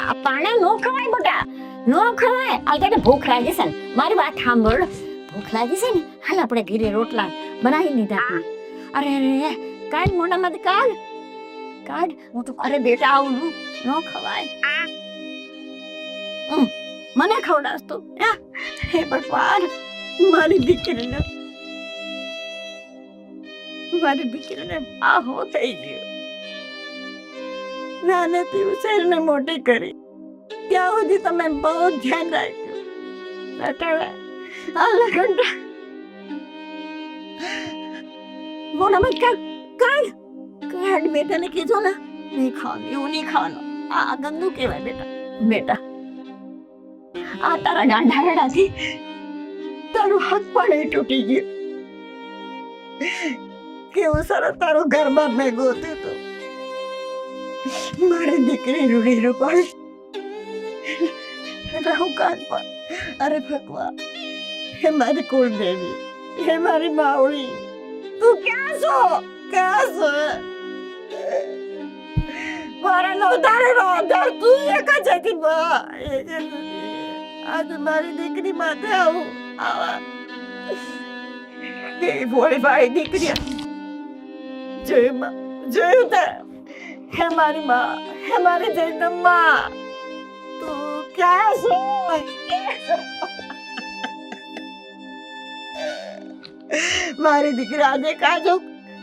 આ પાણી નો ખવાય બેટા નો ખવાય. આ તને ભૂખ લાગી છે ને? મારી વાત સાંભળ. ભૂખ લાગી છે ને? હાલ આપણે ઘરે રોટલા બનાવી લીધા. અરે અરે કાઢ મોઢામાંથી કાઢ. હું તો અરે બેટા આવું નો ખવાય. મને ખવડાવસ તું? હે ભગવાન મારી દીકરીને આ હો થઈ ગયું. નાનેથી ઉછેરીને મોટી કરી ત્યાં સુધી તમે બહુ ધ્યાન રાખ્યું. બેટા આ લગન મોનામાં કાઢ બેટાને કીધું ને નહીં ખાવાનું એવું નહીં ખાવાનું. આ ગંદુ કહેવાય બેટા. આ તારા ગાંડા વેડાથી તારું હાથ પણ તૂટી ગયું. કેવું સરસ તારું ઘરમાં મેં ગોત્યું હતું. મારી દીકરી રૂડી રૂપાળી રહું કાન પર. અરે ભગવાન હે મારી કુળદેવી, હે મારી માવડી, તું ક્યાં છો? મારા નવતારેનો આધાર તું એક જ હતી બા. આજે મારી દીકરી માટે આવા કેવી ભોળી ભાઈ દીકરી જોયું તે? હે મારી માં, હે મારી જયદમ્મા, તું ક્યાં છો? મારી દીકરી આજે કાજુ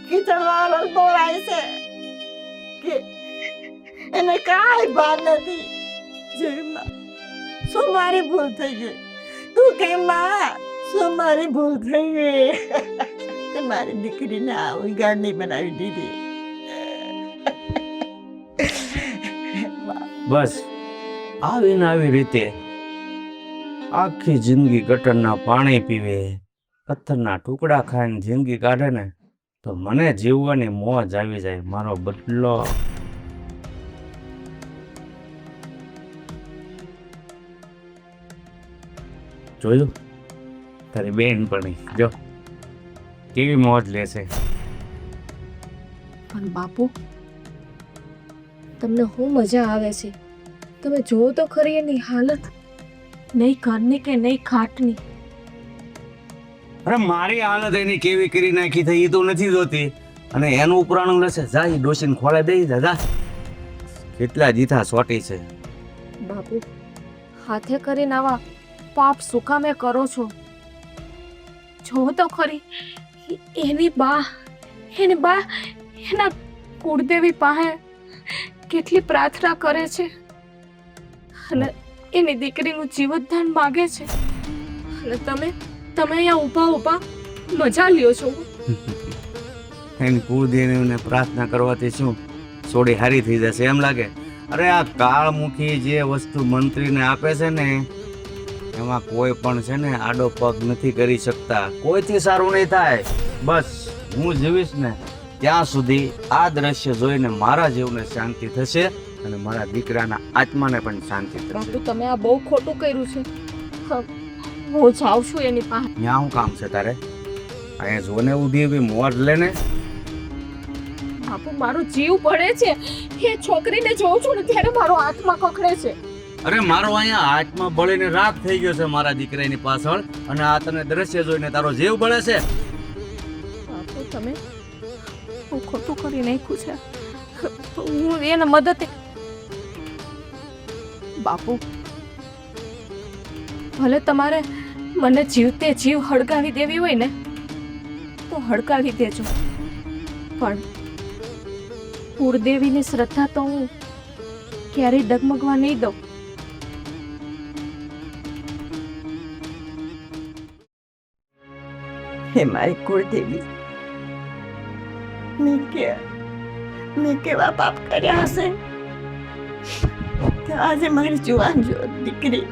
ખીચડવાનો બોલાય છે કે એને કાંઈ ભાન નથી. જયમાં શું મારી ભૂલ થઈ ગઈ? તું કે માં શું મારી ભૂલ થઈ ગઈ કે મારી દીકરીને આવી ગાંડી બનાવી દીધી? બસ આવી ને આવી રીતે આખી જિંદગી ગટરના પાણી પીવે, પથ્થરના ટુકડા ખાઈને જિંદગી કાઢે ને તો મને જીવવાની મોજ આવી જાય. મારો બદલો. જોયું તારી બેન પણ જો કેવી મોજ લેશે. પણ બાપુ, તમને શું મજા આવે છે? તમે જોવો તો ખરી એની હાલત, નહીં ઘરની કે નહીં ખાટની. અરે મારી હાલત એની કેવી કરી નાખી થઈ એ તો નથી જોતી, અને એનું ઉપરાણું લેશે. જા ઈ ડોસીને ખોળે દઈ દાદા. કેટલા જીથા સોટી છે. બાપુ, હાથે કરીને આવા પાપ શું કામે કરો છો? જોવો તો ખરી એની બા એના કુળદેવી પાસે કેટલી પ્રાર્થના કરે છે અને એની દીકરીનું જીવતદાન માગે છે, અને તમે અહીંયા ઊભા મજા લ્યો છો. એની કુળદેવીને પ્રાર્થના કરવાથી શું સોડી હારી થઈ જશે એમ લાગે? અરે આ કાળમુખી જે વસ્તુ મંત્રીને આપે છે ને એમાં કોઈ પણ છે ને આડો પગ નથી કરી શકતા. કોઈથી સારું નહીં થાય. બસ હું જીવીશ ને ત્યાં સુધી આ દ્રશ્ય જોઈને મારા જીવને શાંતિ થશે અને મારા દીકરાના આત્માને પણ શાંતિ થશે. બાપુ, તમે આ બહુ ખોટું કર્યું છે. હું જાઉં છું એની પાસે. ત્યાં શું કામ છે તારે? અહીંયા જોને ઊભી ઊભી મોજ લેને. બાપુ, મારો જીવ પડે છે એ છોકરીને જોઉં છું ને ત્યારે મારો આત્મા કકડે છે. અરે મારો અહીંયા આત્મા બળીને રાખ થઈ ગયો છે મારા દીકરાની પાછળ, અને આ તને દ્રશ્ય જોઈને તારો જીવ બળે છે. બાપુ, તમે હું ખોટું કરી નાખ્યું છે. હું એને મદદ. બાપુ, ભલે તમારે મને જીવતે જીવ હળગાવી દેવી હોય ને તો હળગાવી દેજો, પણ કુળદેવીની શ્રદ્ધા તો હું ક્યારેય ડગમગવા નહીં દઉં. હે મારી કુળદેવી, મેં કેવા પાપ કર્યા હશે કે આજે મારી જુવાન જો દીકરી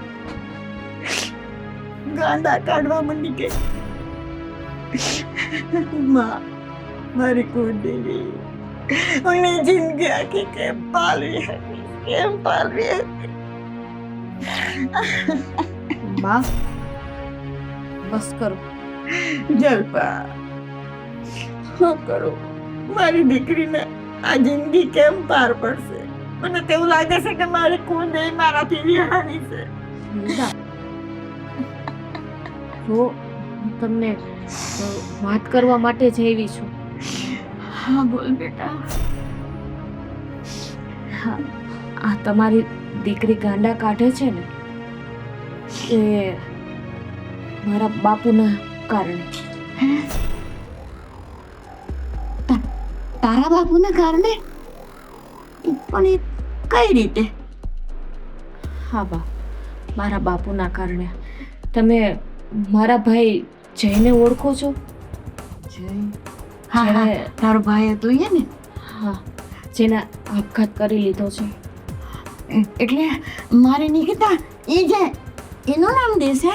ગાંડા કાઢવા માંડી ગઈ. મારી કુળદેવી, મને જિંદગી આખી કેમ પાલવી હતી. માં, બસ કરો. જલપા, શું કરું? મારી દીકરીને આ જિંદગી કેમ પાર પડશે? મને તેવું લાગે છે કે મારી કુળદેવી મારાથી વિહાણી છે. જો હું તમને વાત કરવા માટે જ આવી છું. હા, બોલ બેટા. હા, આ તમારી દીકરી ગાંડા કાઢે છે ને એ મારા બાપુના કારણે. તારા બાપુના કારણે? પણ એ કઈ રીતે? હા બા, મારા બાપુના કારણે. તમે મારા ભાઈ જયને ઓળખો છો? હા, તારો ભાઈ હતો એ ને? હા, જેને આપઘાત કરી લીધો છે. એટલે મારી નિકિતા એ જે એનું નામ દેશે?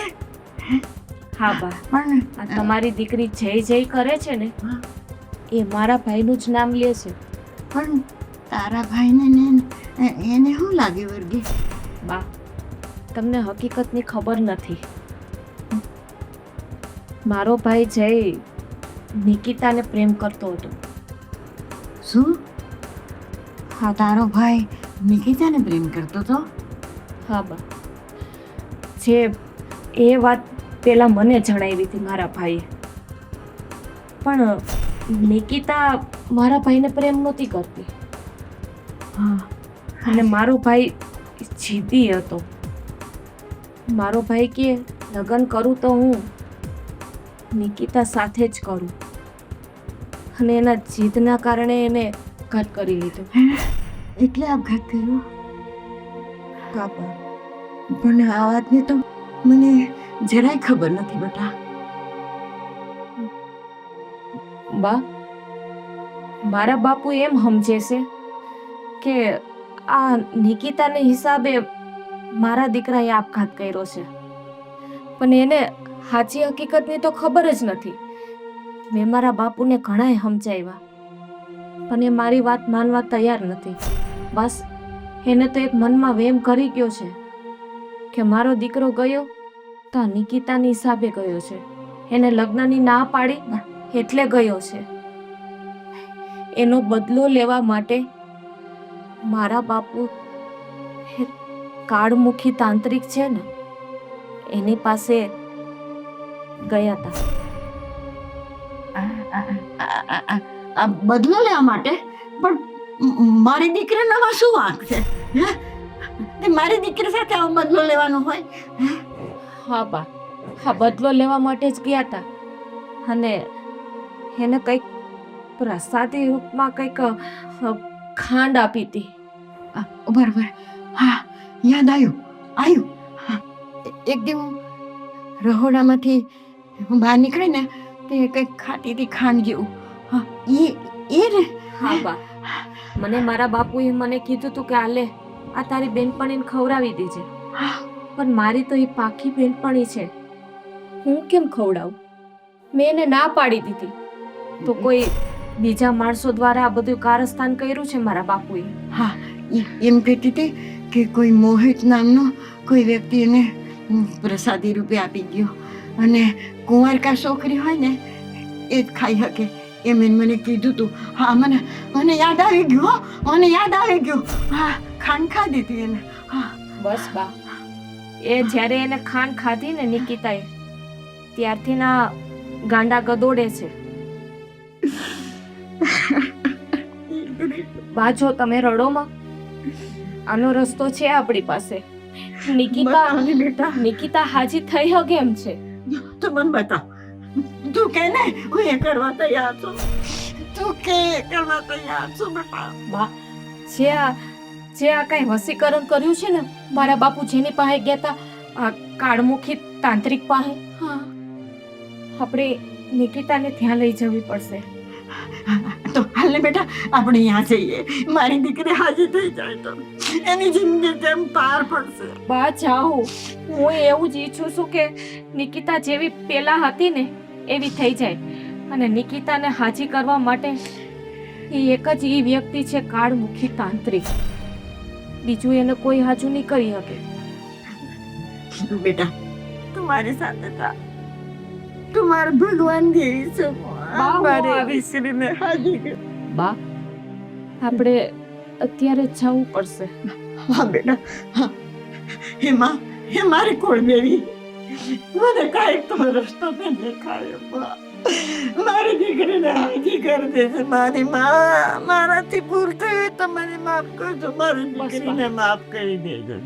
હા બા, પણ આ તમારી દીકરી જય જય કરે છે ને એ મારા ભાઈનું જ નામ લે છે. પણ તારા ભાઈને એને શું લાગે વર્ગે? બા, તમને હકીકતની ખબર નથી. મારો ભાઈ જય નિકિતાને પ્રેમ કરતો હતો. શું? હા, તારો ભાઈ નિકિતાને પ્રેમ કરતો હતો? હા બા, જે એ વાત પેલા મને જણાવી હતી મારા ભાઈએ. પણ નિકિતા મારા ભાઈને પ્રેમ નહોતી કરતી. હા, અને મારો ભાઈ જીદી હતો. મારો ભાઈ કે લગ્ન કરું તો હું નિકિતા સાથે જ કરું, અને એના જીદના કારણે એને ઘાત કરી લીધો. એટલે આપઘાત કર્યો? હા બા, પણ આ વાતની તો મને જરાય ખબર નથી બેટા. બા, મારા બાપુ એમ સમજે છે કે આ નિકિતાને હિસાબે મારા દીકરાએ આપઘાત કર્યો છે, પણ એને સાચી હકીકતની તો ખબર જ નથી. મેં મારા બાપુને ઘણાય સમજાવ્યા, પણ એ મારી વાત માનવા તૈયાર નથી. બસ એને તો એક મનમાં વેમ કરી ગયો છે કે મારો દીકરો ગયો તો આ નિકિતાની હિસાબે ગયો છે. એને લગ્નની ના પાડી એટલે ગયો છે. એનો બદલો લેવા માટે મારા બાપુ કાળમુખી તાંત્રિક છે ને એની પાસે ગયા હતા. આ બદલો લેવા માટે? પણ મારી દીકરીનામાં શું વાંક છે? હે? તે મારી દીકરી સાથે આવો બદલો લેવાનો હોય? હા બા, હા બદલો લેવા માટે જ ગયા હતા. અને એને કંઈક પ્રસાદી રૂપમાં કંઈક ખાંડ આપી હતી. બરાબર, હા યાદ આવ્યું. એક દી હું રહોડામાંથી બહાર નીકળી ને તે કંઈક ખાતી હતી ખાંડ જેવું. હા એ ને. હા બા, મને મારા બાપુએ મને કીધું હતું કે આલે આ તારી બેનપણીને ખવડાવી દેજે. પણ મારી તો એ પાકી બેનપણી છે, હું કેમ ખવડાવું? મેં એને ના પાડી દીધી તો કોઈ બીજા માણસો દ્વારા આ બધું કારસ્તાન કર્યું છે મારા બાપુએ. હા એમ કહેતી હતી કે કોઈ મોહિત નામનો કોઈ વ્યક્તિ એને પ્રસાદી રૂપે આપી ગયો અને કુંવારકા છોકરી હોય ને એ જ ખાઈ શકે એમ એને મને કીધું હતું. હા મને યાદ આવી ગયું. હો, મને યાદ આવી ગયું. હા ખાંડ ખાધી હતી એને. હા બસ બા, એ જ્યારે એને ખાંડ ખાધી ને નિકિતાએ ત્યારથી ના ગાંડા ગદોડે છે. બા જો તમે રડોમાં, આનો રસ્તો છે આપણી પાસે. નિકિતા હાજી થઈ હગે એમ છે. તું મને બતાવ. તું કે ને હું એ કરવા તૈયાર છું. તું કે કરવા તૈયાર છું બેટા. બા, જે આ કઈ વસીકરણ કર્યું છે ને મારા બાપુ જેની પાસે ગયા હતા આ કાળમુખી તાંત્રિક પાસે, આપણે નિકિતાને ત્યાં લઈ જવી પડશે. તો હાલ ને બેટા આપણે અહીંયા જઈએ. મારી દીકરી હાજી થઈ જાય તો એની જિંદગી કેમ પાર પડશે. બા જાઓ, હું એવું જ ઈચ્છું છું કે નિકિતા જેવી પેલા હતી ને એવી થઈ જાય. અને નિકિતાને હાજી કરવા માટે એ એક જ એ વ્યક્તિ છે કાળમુખી તાંત્રિક. બીજું એને કોઈ હાજુ નહીં કરી શકે. બેટા તું મારી સાથે થા. તું મારા ભગવાન જેવી છે. મારી દીકરીને હાજી કર. બા, આપણે અત્યારે જવું પડશે. હા બેટા હા. હે મારી કોળ દેવી, મને કાંઈક તો રસ્તો મેં દેખાડ્યો. મારી દીકરીને હાજી કરી દેશે. મારી માં મારાથી ભૂલ થઈ તો મને માફ કરજો. મારી દીકરીને માફ કરી દેજો.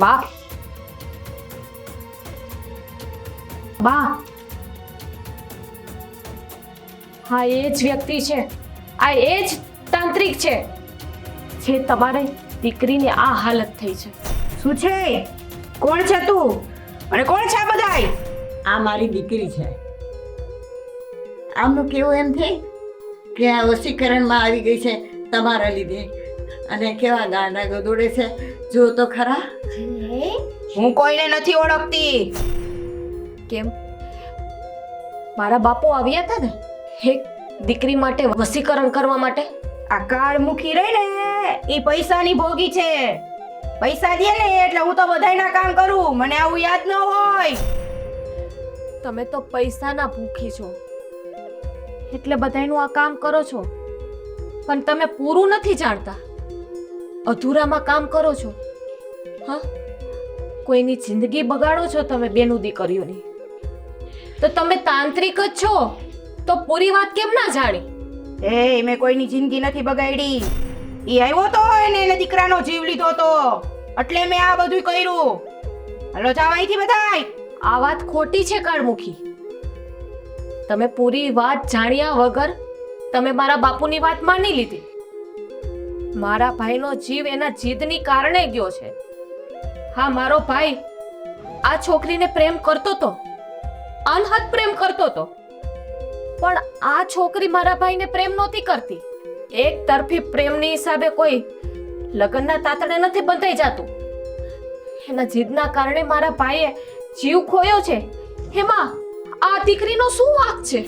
બા, બા, હા એ જ વ્યક્તિ છે, આ એ જ તાંત્રિક છે જે તમારી દીકરીની આ હાલત થઈ છે. શું છે? કોણ છે તું અને કોણ છે આ બધાય? આ મારી દીકરી છે. આમનું કેવું એમ થઈ કે આ વસીકરણમાં આવી ગઈ છે તમારા લીધે. અને કેવા ગાંડા ગદોડે છે જો તો ખરા. હું કોઈને નથી ઓળખતી. કેમ? મારા બાપુ આવ્યા હતા ને એક દીકરી માટે વસીકરણ કરવા માટે. આ કાળમુખી રહી ને એ પૈસાની ભોગી છે. પૈસા દે ને એટલે હું તો બધાયના કામ કરું. મને આવું યાદ ન હોય. તમે તો પૈસાના ભૂખી છો એટલે બધાયનું આ કામ કરો છો, પણ તમે પૂરું નથી જાણતા. અધૂરામાં કામ કરો છો. હા, કોઈની જિંદગી બગાડો છો તમે બેનું દીકરીઓની. તો તમે તાંત્રિક જ છો તો પૂરી વાત કેમ ના જાણી? મેં કોઈની જિંદગી નથી બગાડી. ઈ આવ્યો તો એને દીકરાનો જીવ લીધો તો એટલે મેં આ બધું કર્યું. હાલો જાવ અહીંથી બધાય. આ વાત ખોટી છે કાળમુખી. તમે પૂરી વાત જાણ્યા વગર તમે મારા બાપુની વાત માની લીધી. મારા ભાઈનો જીવ એના જીદની કારણે ગયો છે. હા, મારો ભાઈ આ છોકરીને પ્રેમ કરતો તો, અનહદ પ્રેમ કરતો તો, પણ આ છોકરી મારા ભાઈને પ્રેમ નહોતી કરતી. એક તરફી પ્રેમની હિસાબે કોઈ લગ્નના તાતણે નથી બંધાઈ જાતું. એના જીદના કારણે મારા ભાઈએ જીવ ખોયો છે. એમાં આ દીકરીનો શું વાંક છે?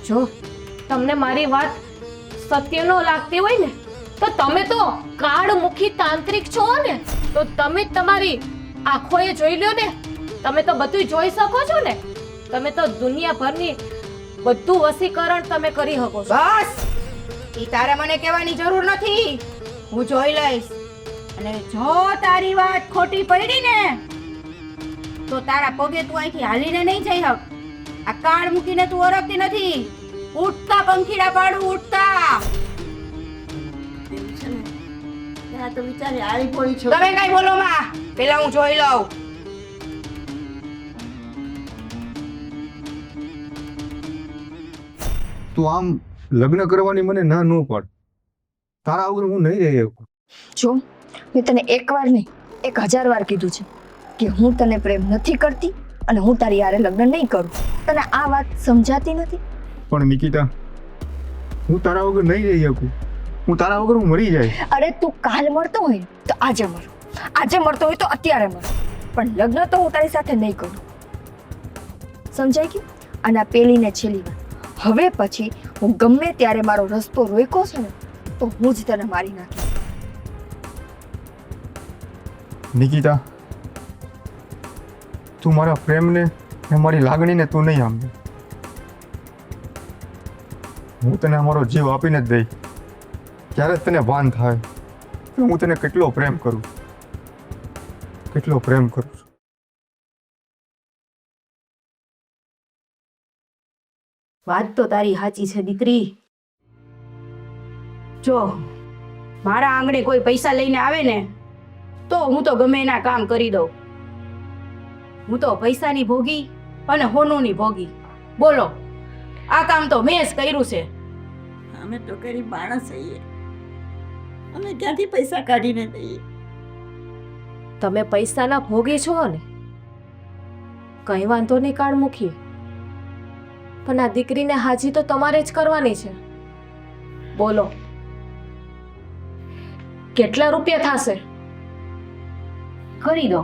જો તમને મારી વાત સત્ય ન લાગતી હોય ને, તો તમે તો કાળમુખી તાંત્રિક છો ને, તો તમે જ તમારી આંખોએ જોઈ લ્યો ને. તમે તો બધું જોઈ શકો છો ને. તમે તો દુનિયાભરની બધું વસીકરણ તમે કરી શકો છો. બસ ઈ તારે મને કહેવાની જરૂર નથી, હું જોઈ લઈશ. અને જો તારી વાત ખોટી પડી ને, તો તારા પગે તું અહીંથી હાલીને નહીં જઈ હક. આ કાળ મૂકીને તું ઓળખતી નથી. ઉઠતા પંખીડા પાડું, ઉઠતા. ત્યાં તો વિચારે આવી પડી છો. તમે કઈ બોલો માં, પેલા હું જોઈ લઉં. તું આમ લગ્ન કરવાની મને ના ન પડ. તારા વગર હું નહીં રહી શકું. જો મેં તને એકવાર નહીં 1000 વાર કીધું છે કે હું તને પ્રેમ નથી કરતી અને હું તારી હારે લગ્ન નહીં કરું. તને આ વાત સમજાતી નથી? પણ નિકિતા, હું તારા વગર નહીં રહી શકું. હું તારા વગર હું મરી જાય. અરે તું કાલ મળતો હોય તો આજે મર, આજે મળતો હોય તો અત્યારે મર, પણ લગ્ન તો હું તારી સાથે નહીં કરું. સમજાય ગયું? અને આ પેલી ને છેલ્લી વાર, હવે પછી હું ગમે ત્યારે મારો રસ્તો રોક્યો છે ને, તો હું જ તને મારી નાખીશ. નિકિતા, તું મારા પ્રેમને ને મારી લાગણીને તું નહીં સમજે. હું તને અમારો જીવ આપીને જ દઈ, ત્યારે જ તને ભાન થાય કે હું તને કેટલો પ્રેમ કરું, કેટલો પ્રેમ કરું છું. વાત તો તારી સાચી છે દીકરી. જો મારા આંગણે કોઈ પૈસા લઈને આવે ને, તો હું તો ગમે એના કામ કરી દઉં. હું તો પૈસાની ભોગી અને હોનુંની ભોગી. બોલો, આ કામ તો મેં જ કર્યું છે. અમે તો ગરીબ માણસ છીએ, અમે ક્યાંથી પૈસા કાઢીને દઈએ? તમે પૈસાના ભોગી છો ને, કઈ વાંધો નહીં કાળ મૂકીએ, પણ આ દીકરીને હાજી તો તમારે જ કરવાની છે. બોલો, કેટલા રૂપિયા થશે? કરી દો,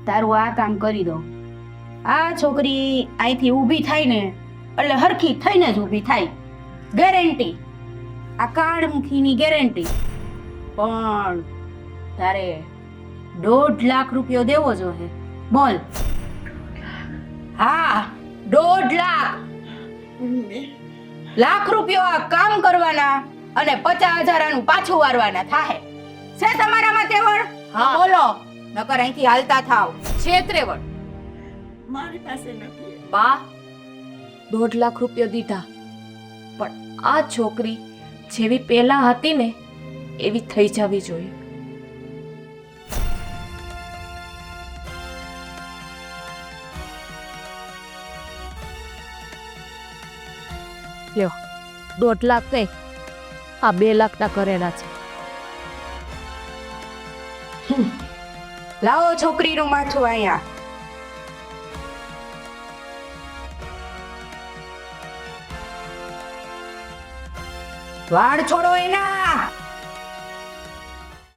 તારું આ કામ કરી દો. આ છોકરી અહીંથી ઊભી થાય ને એટલે હરખી થઈને જ ઊભી થાય, ગેરંટી. આ કાળમુખીની ગેરંટી. પણ તારે 1.5 લાખ રૂપિયો દેવો જોઈએ. બોલ. હા, 1.5 લાખ. લાખ રૂપિયો આ કામ કરવાના અને 50,000 આનું પાછું વારવાના થાય. છે તમારામાં તેવડ? હા. બોલો, નકર અહીંથી હાલતા થાવ. છે ત્રેવડ? મારી પાસે નથી. બા 1.5 લાખ રૂપિયા દીધા, પણ આ છોકરી જેવી પહેલા હતી ને એવી થઈ જવી જોઈએ. લ્યો, 1.5 લાખ નહીં, આ 2 લાખના કરેલા છે. લાવો છોકરીનું માથું અહીંયા. વાળ છોડો એના.